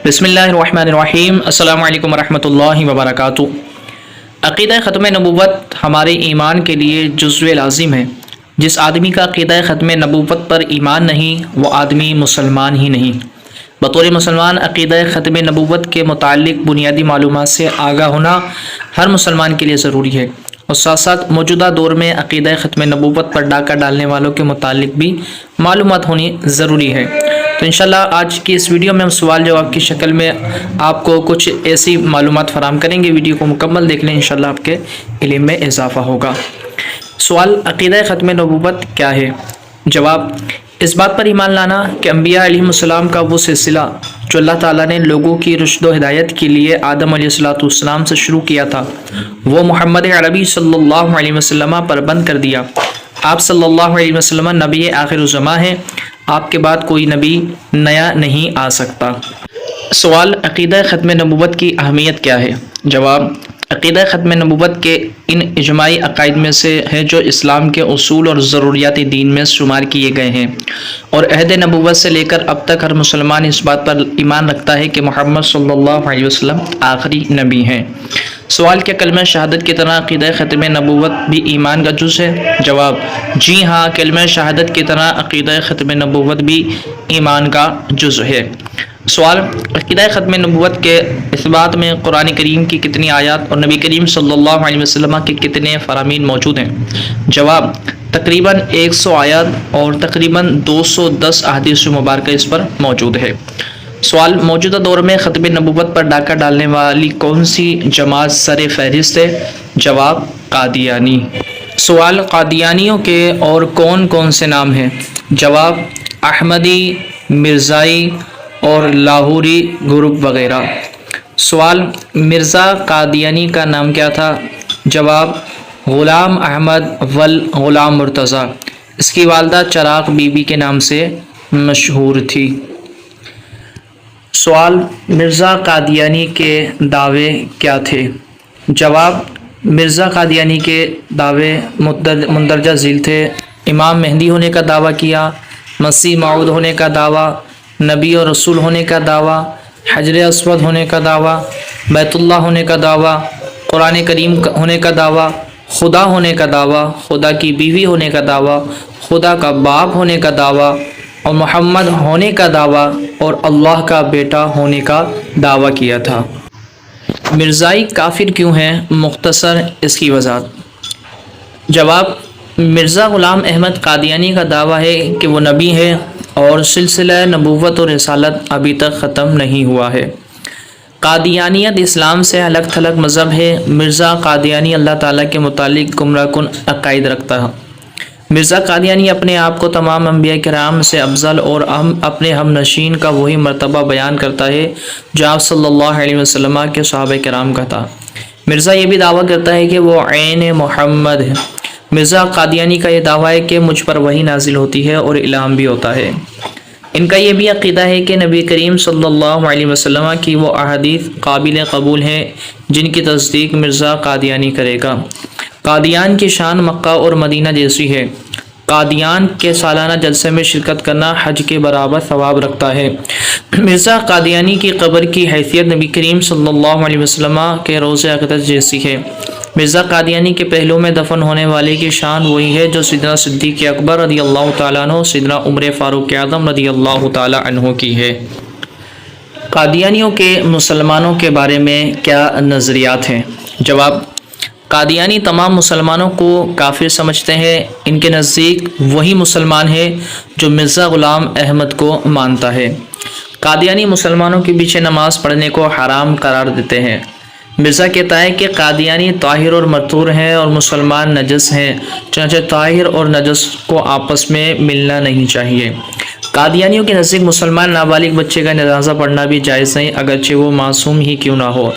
بسم اللہ الرحمن الرحیم۔ السلام علیکم ورحمۃ اللہ وبرکاتہ۔ عقیدہ ختم نبوت ہمارے ایمان کے لیے جزو لازم ہے۔ جس آدمی کا عقیدہ ختم نبوت پر ایمان نہیں وہ آدمی مسلمان ہی نہیں۔ بطور مسلمان عقیدہ ختم نبوت کے متعلق بنیادی معلومات سے آگاہ ہونا ہر مسلمان کے لیے ضروری ہے، اور ساتھ ساتھ موجودہ دور میں عقیدہ ختم نبوت پر ڈاکہ ڈالنے والوں کے متعلق بھی معلومات ہونی ضروری ہے۔ تو انشاءاللہ آج کی اس ویڈیو میں ہم سوال جواب کی شکل میں آپ کو کچھ ایسی معلومات فراہم کریں گے۔ ویڈیو کو مکمل دیکھ لیں، انشاءاللہ آپ کے علم میں اضافہ ہوگا۔ سوال: عقیدہ ختم نبوت کیا ہے؟ جواب: اس بات پر ایمان لانا کہ انبیاء علیہ السلام کا وہ سلسلہ جو اللہ تعالیٰ نے لوگوں کی رشد و ہدایت کے لیے آدم علیہ السلام سے شروع کیا تھا، وہ محمد عربی صلی اللہ علیہ وسلم پر بند کر دیا۔ آپ صلی اللہ علیہ وسلم نبی آخر الزماں ہیں، آپ کے بعد کوئی نبی نیا نہیں آ سکتا۔ سوال: عقیدہ ختم نبوت کی اہمیت کیا ہے؟ جواب: عقیدہ ختم نبوت کے ان اجماعی عقائد میں سے ہے جو اسلام کے اصول اور ضروریات دین میں شمار کیے گئے ہیں، اور عہد نبوت سے لے کر اب تک ہر مسلمان اس بات پر ایمان رکھتا ہے کہ محمد صلی اللہ علیہ وسلم آخری نبی ہیں۔ سوال: کیا کلمہ شہادت کی طرح عقیدہ ختم نبوت بھی ایمان کا جز ہے؟ جواب: جی ہاں، کلمہ شہادت کی طرح عقیدہ ختم نبوت بھی ایمان کا جز ہے۔ سوال: عقیدہ ختم نبوت کے اثبات میں قرآن کریم کی کتنی آیات اور نبی کریم صلی اللہ علیہ وسلم کے کتنے فرامین موجود ہیں؟ جواب: تقریباً 100 آیات اور تقریباً 210 احادیث مبارکہ اس پر موجود ہے۔ سوال: موجودہ دور میں ختم نبوت پر ڈاکہ ڈالنے والی کون سی جماعت سر فہرست ہے؟ جواب: قادیانی۔ سوال: قادیانیوں کے اور کون کون سے نام ہیں؟ جواب: احمدی، مرزائی اور لاہوری گروپ وغیرہ۔ سوال: مرزا قادیانی کا نام کیا تھا؟ جواب: غلام احمد ول غلام مرتضیٰ۔ اس کی والدہ چراغ بی بی کے نام سے مشہور تھی۔ سوال: مرزا قادیانی کے دعوے کیا تھے؟ جواب: مرزا قادیانی کے دعوے مندرجہ ذیل تھے: امام مہدی ہونے کا دعویٰ کیا، مسیح موعود ہونے کا دعویٰ، نبی اور رسول ہونے کا دعویٰ، حجر اسود ہونے کا دعویٰ، بیت اللہ ہونے کا دعویٰ، قرآن کریم ہونے کا دعویٰ، خدا ہونے کا دعویٰ، خدا کی بیوی ہونے کا دعویٰ، خدا کا باپ ہونے کا دعویٰ، اور محمد ہونے کا دعویٰ، اور اللہ کا بیٹا ہونے کا دعویٰ کیا تھا۔ مرزائی کافر کیوں ہیں؟ مختصر اس کی وضاحت۔ جواب: مرزا غلام احمد قادیانی کا دعویٰ ہے کہ وہ نبی ہے اور سلسلہ نبوت اور رسالت ابھی تک ختم نہیں ہوا ہے۔ قادیانیت اسلام سے الگ تھلگ مذہب ہے۔ مرزا قادیانی اللہ تعالیٰ کے متعلق گمراہ کن عقائد رکھتا ہے۔ مرزا قادیانی اپنے آپ کو تمام انبیاء کرام سے افضل اور اپنے ہم نشین کا وہی مرتبہ بیان کرتا ہے جو آپ صلی اللہ علیہ وسلم کے صحابہ کرام کا تھا۔ مرزا یہ بھی دعویٰ کرتا ہے کہ وہ عین محمد ہے۔ مرزا قادیانی کا یہ دعویٰ ہے کہ مجھ پر وحی نازل ہوتی ہے اور الہام بھی ہوتا ہے۔ ان کا یہ بھی عقیدہ ہے کہ نبی کریم صلی اللہ علیہ وسلم کی وہ احادیث قابل قبول ہیں جن کی تصدیق مرزا قادیانی کرے گا۔ قادیان کی شان مکہ اور مدینہ جیسی ہے۔ قادیان کے سالانہ جلسے میں شرکت کرنا حج کے برابر ثواب رکھتا ہے۔ مرزا قادیانی کی قبر کی حیثیت نبی کریم صلی اللہ علیہ وسلم کے روضہ اقدس جیسی ہے۔ مرزا قادیانی کے پہلو میں دفن ہونے والے کی شان وہی ہے جو سیدنا صدیق اکبر رضی اللہ تعالیٰ عنہ، سیدنا عمر فاروق اعظم رضی اللہ تعالیٰ عنہ کی ہے۔ قادیانیوں کے مسلمانوں کے بارے میں کیا نظریات ہیں؟ جواب: قادیانی تمام مسلمانوں کو کافر سمجھتے ہیں۔ ان کے نزدیک وہی مسلمان ہے جو مرزا غلام احمد کو مانتا ہے۔ قادیانی مسلمانوں کے پیچھے نماز پڑھنے کو حرام قرار دیتے ہیں۔ مرزا کہتا ہے کہ قادیانی طاہر اور مطہور ہیں اور مسلمان نجس ہیں، چنانچہ طاہر اور نجس کو آپس میں ملنا نہیں چاہیے۔ قادیانیوں کے نزدیک مسلمان نابالغ بچے کا جنازہ پڑھنا بھی جائز نہیں، اگرچہ وہ معصوم ہی کیوں نہ ہو۔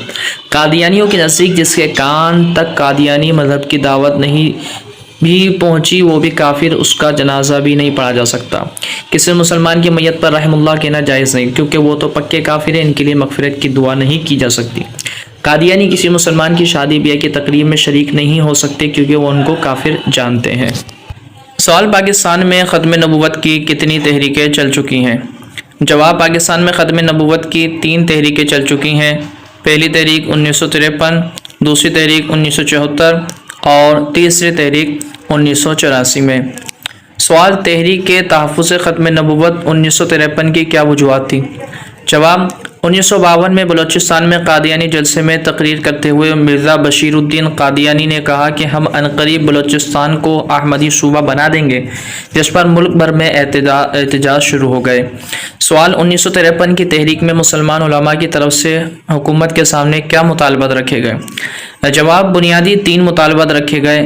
قادیانیوں کے نزدیک جس کے کان تک قادیانی مذہب کی دعوت نہیں بھی پہنچی وہ بھی کافر، اس کا جنازہ بھی نہیں پڑھا جا سکتا۔ کسی مسلمان کی میت پر رحم اللہ کہنا جائز نہیں، کیونکہ وہ تو پکے کافر ہیں، ان کے لیے مغفرت کی دعا نہیں کی جا سکتی۔ قادیانی کسی مسلمان کی شادی بیاہ کی تقریب میں شریک نہیں ہو سکتے کیونکہ وہ ان کو کافر جانتے ہیں۔ سوال: پاکستان میں ختم نبوت کی کتنی تحریکیں چل چکی ہیں؟ جواب پاکستان میں ختم نبوت کی 3 تحریکیں چل چکی ہیں۔ پہلی تحریک 1953، دوسری تحریک 1974 اور تیسری تحریک 1984 میں۔ سوال، تحریک کے تحفظ ختم نبوت 1953 کی کیا وجوہات تھی؟ جواب، 1952 میں بلوچستان میں قادیانی جلسے میں تقریر کرتے ہوئے مرزا بشیر الدین قادیانی نے کہا کہ ہم عنقریب بلوچستان کو احمدی صوبہ بنا دیں گے، جس پر ملک بھر میں احتجاج شروع ہو گئے۔ سوال، 1953 کی تحریک میں مسلمان علماء کی طرف سے حکومت کے سامنے کیا مطالبات رکھے گئے؟ جواب، بنیادی 3 مطالبات رکھے گئے۔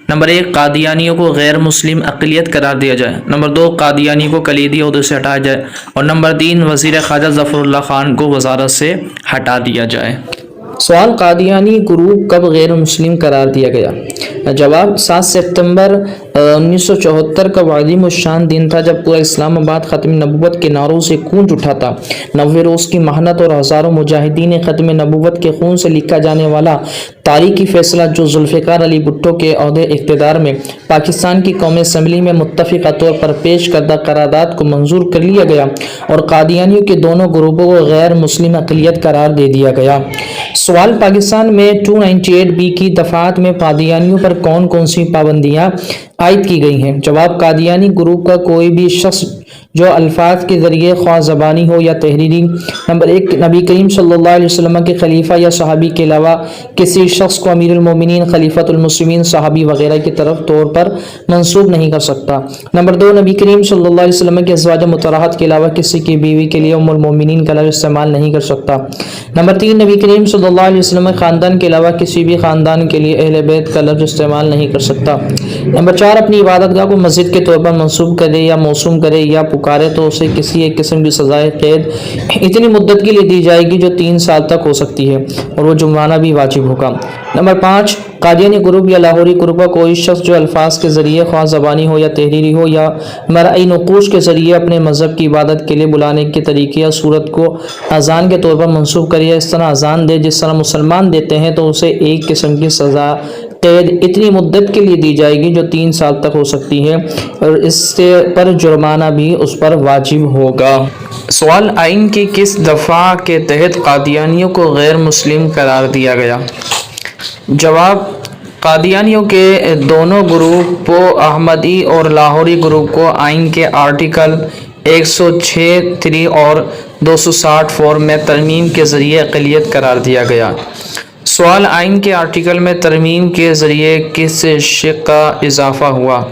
نمبر 1، قادیانیوں کو غیر مسلم اقلیت قرار دیا جائے۔ نمبر 2، قادیانی کو کلیدی عہدے سے ہٹایا جائے۔ اور نمبر 3، وزیر خارجہ ظفر اللہ خان کو وزارت سے ہٹا دیا جائے۔ سوال، قادیانی گروپ کب غیر مسلم قرار دیا گیا؟ جواب، 7 ستمبر 1974 کا عظیم الشان دن تھا جب پورا اسلام آباد ختم نبوت کے نعروں سے گونج اٹھا تھا۔ 90 روز کی محنت اور ہزاروں مجاہدین ختم نبوت کے خون سے لکھا جانے والا تاریخی فیصلہ جو ذوالفقار علی بھٹو کے عہدے اقتدار میں پاکستان کی قومی اسمبلی میں متفقہ طور پر پیش کردہ قرارداد کو منظور کر لیا گیا اور قادیانیوں کے دونوں گروپوں کو غیر مسلم اقلیت قرار دے دیا گیا۔ سوال، پاکستان میں 298 کی دفعات میں قادیانیوں پر کون کون سی پابندیاں عائد کی گئی ہیں؟ جواب، قادیانی گروپ کا کوئی بھی شخص جو الفاظ کے ذریعے خواہ زبانی ہو یا تحریری۔ نمبر 1، نبی کریم صلی اللہ علیہ وسلم کے خلیفہ یا صحابی کے علاوہ کسی شخص کو امیر المومنین، خلیفۃ المسلمین، صحابی وغیرہ کی طرف طور پر منسوب نہیں کر سکتا۔ نمبر 2، نبی کریم صلی اللہ علیہ وسلم کے ازواج مطہرات کے علاوہ کسی کی بیوی کے لیے ام المومنین کا لفظ استعمال نہیں کر سکتا۔ نمبر 3، نبی کریم صلی اللہ علیہ وسلم کے خاندان کے علاوہ کسی بھی خاندان کے لیے اہل بیت کا لفظ استعمال نہیں کر سکتا۔ نمبر 4، اپنی عبادت گاہ کو مسجد کے طور پر منسوب کرے یا موسوم کرے یا پکارے تو اسے کسی ایک قسم کی سزائے قید اتنی مدت کے لیے دی جائے گی جو 3 سال تک ہو سکتی ہے اور وہ جرمانہ بھی واجب ہوگا۔ نمبر 5، قادیانی گروپ یا لاہوری گروپ کا کوئی شخص جو الفاظ کے ذریعے خواہ زبانی ہو یا تحریری ہو یا مرئی نقوش کے ذریعے اپنے مذہب کی عبادت کے لیے بلانے کے طریقے یا صورت کو اذان کے طور پر منسوب کرے یا اس طرح اذان دے جس طرح مسلمان دیتے ہیں تو اسے ایک قسم کی سزا قید اتنی مدت کے لیے دی جائے گی جو 3 سال تک ہو سکتی ہے اور اس سے پر جرمانہ بھی اس پر واجب ہوگا۔ سوال، آئین کی کس دفعہ کے تحت قادیانیوں کو غیر مسلم قرار دیا گیا؟ جواب، قادیانیوں کے دونوں گروپوں احمدی اور لاہوری گروپ کو آئین کے آرٹیکل 106(3) اور 260(4) میں ترمیم کے ذریعے اقلیت قرار دیا گیا۔ سوال، آئین کے آرٹیکل میں ترمیم کے ذریعے کس شق کا اضافہ ہوا؟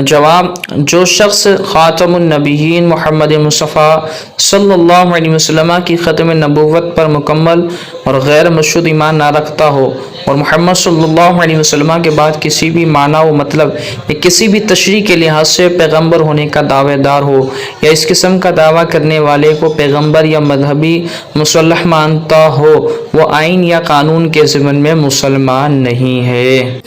جواب، جو شخص خاتم النبیین محمد مصطفیٰ صلی اللہ علیہ وسلم کی ختم نبوت پر مکمل اور غیر مشروط ایمان نہ رکھتا ہو اور محمد صلی اللہ علیہ وسلم کے بعد کسی بھی معنی و مطلب یا کسی بھی تشریح کے لحاظ سے پیغمبر ہونے کا دعوے دار ہو یا اس قسم کا دعویٰ کرنے والے کو پیغمبر یا مذہبی مصلح مانتا ہو وہ آئین یا قانون کے ضمن میں مسلمان نہیں ہے۔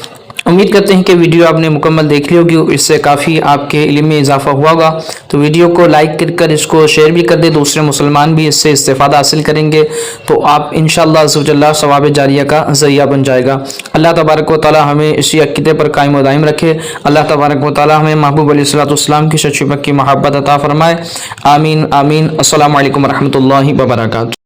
امید کرتے ہیں کہ ویڈیو آپ نے مکمل دیکھ لی ہوگی، اس سے کافی آپ کے علم میں اضافہ ہوا ہوگا۔ تو ویڈیو کو لائک کر اس کو شیئر بھی کر دیں، دوسرے مسلمان بھی اس سے استفادہ حاصل کریں گے تو آپ انشاءاللہ عز و جل ثواب جاریہ کا ذریعہ بن جائے گا۔ اللہ تبارک و تعالی ہمیں اسی عقیدے پر قائم و دائم رکھے۔ اللہ تبارک و تعالی ہمیں محبوب علیہ السلام کی سچی پکی محبت عطا فرمائے۔ آمین آمین۔ السلام علیکم ورحمۃ اللہ وبرکاتہ۔